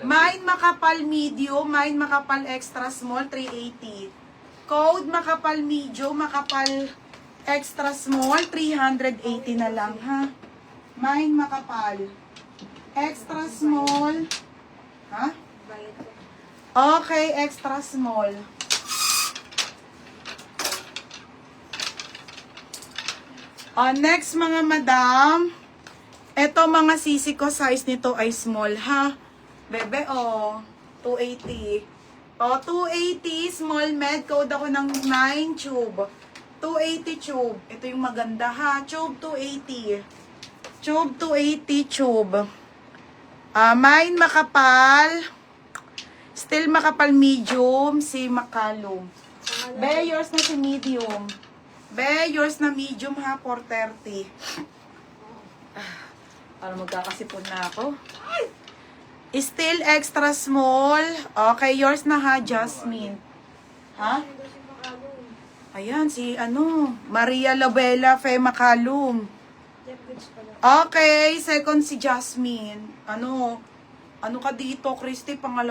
Mine makapal medium, mine makapal extra small, 380. Code makapal medium, makapal extra small, 380 na lang, ha? Mine makapal. Extra small. Ha? Okay, extra small. Next mga madam. Ito mga sisi ko, size nito ay small, ha? Bebe, 280. 280, small med. Code ako ng 9 tube. 280 tube. Ito yung maganda, ha? Tube 280. Tube 280 tube. Mine makapal. Still makapal medium. Si Makalum. Be, yours na si medium. Be, yours na medium, ha? 430. Para magkakasipon na ako. Still extra small. Okay, yours na, ha? Jasmine. Ha? Ayan, si Maria Labella Fe Makalum. Okay, second si Jasmine. Ano ka dito, Christy? Pangalawa.